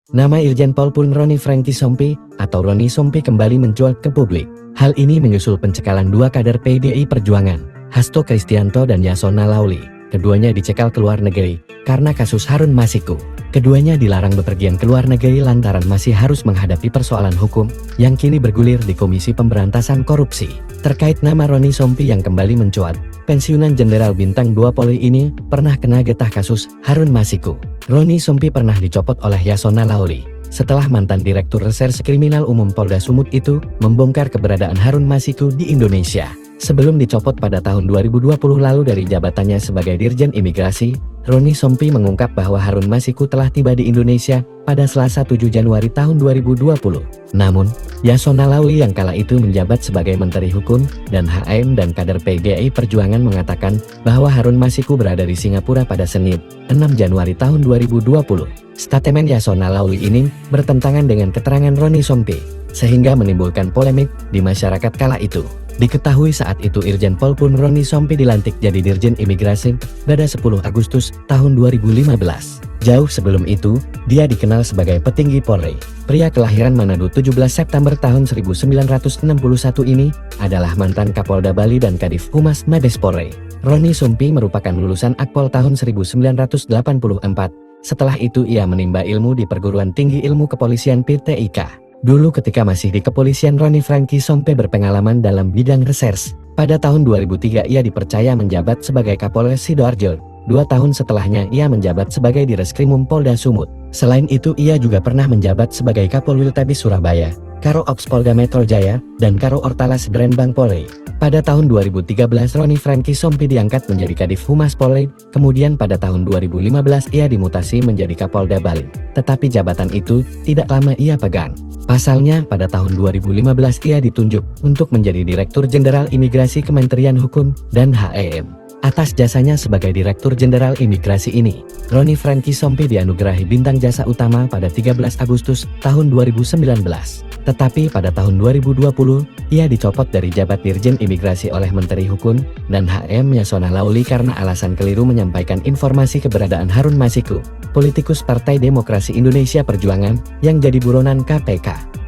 Nama Irjen Pol Pun Roni Franky Sompi atau Roni Sompi kembali mencuat ke publik. Hal ini menyusul pencekalan dua kader PDI Perjuangan, Hasto Kristianto dan Yasona Lauli. Keduanya dicekal ke luar negeri karena kasus Harun Masiku. Keduanya dilarang bepergian ke luar negeri lantaran masih harus menghadapi persoalan hukum yang kini bergulir di Komisi Pemberantasan Korupsi. Terkait nama Roni Sompi yang kembali mencuat, pensiunan Jenderal Bintang 2 Polri ini pernah kena getah kasus Harun Masiku. Roni Sompi pernah dicopot oleh Yasona Lauli setelah mantan Direktur Reserse Kriminal Umum Polda Sumut itu membongkar keberadaan Harun Masiku di Indonesia. Sebelum dicopot pada tahun 2020 lalu dari jabatannya sebagai Dirjen Imigrasi, Roni Sompi mengungkap bahwa Harun Masiku telah tiba di Indonesia pada Selasa 7 Januari tahun 2020. Namun, Yasona Lauli yang kala itu menjabat sebagai Menteri Hukum dan HM dan kader PDI Perjuangan mengatakan bahwa Harun Masiku berada di Singapura pada Senin, 6 Januari tahun 2020. Statemen Yasona Lauli ini bertentangan dengan keterangan Roni Sompi, sehingga menimbulkan polemik di masyarakat kala itu. Diketahui saat itu Irjen Pol Pun Roni Sompi dilantik jadi Dirjen Imigrasi pada 10 Agustus tahun 2015. Jauh sebelum itu, dia dikenal sebagai petinggi Polri. Pria kelahiran Manado 17 September tahun 1961 ini adalah mantan Kapolda Bali dan Kadif Humas Mabes Polri. Roni Sompi merupakan lulusan Akpol tahun 1984. Setelah itu ia menimba ilmu di Perguruan Tinggi Ilmu Kepolisian PTIK. Dulu ketika masih di kepolisian, Roni Franky Sompi berpengalaman dalam bidang reserse. Pada tahun 2003 ia dipercaya menjabat sebagai Kapolres Sidoarjo. 2 tahun setelahnya ia menjabat sebagai Direskrimum Polda Sumut. Selain itu ia juga pernah menjabat sebagai Kapolwil Tabis Surabaya, Karo Ops Polda Metro Jaya, dan Karo Ortalas Drenbang Polri. Pada tahun 2013 Roni Franky Sompi diangkat menjadi Kadif Humas Polri, kemudian pada tahun 2015 ia dimutasi menjadi Kapolda Bali. Tetapi jabatan itu tidak lama ia pegang. Pasalnya pada tahun 2015 ia ditunjuk untuk menjadi Direktur Jenderal Imigrasi Kementerian Hukum dan HM. Atas jasanya sebagai Direktur Jenderal Imigrasi ini, Roni Franky Sompi dianugerahi Bintang Jasa Utama pada 13 Agustus tahun 2019. Tetapi pada tahun 2020, ia dicopot dari jabat Dirjen Imigrasi oleh Menteri Hukum dan HM Yasona Lauli karena alasan keliru menyampaikan informasi keberadaan Harun Masiku, politikus Partai Demokrasi Indonesia Perjuangan yang jadi buronan KPK.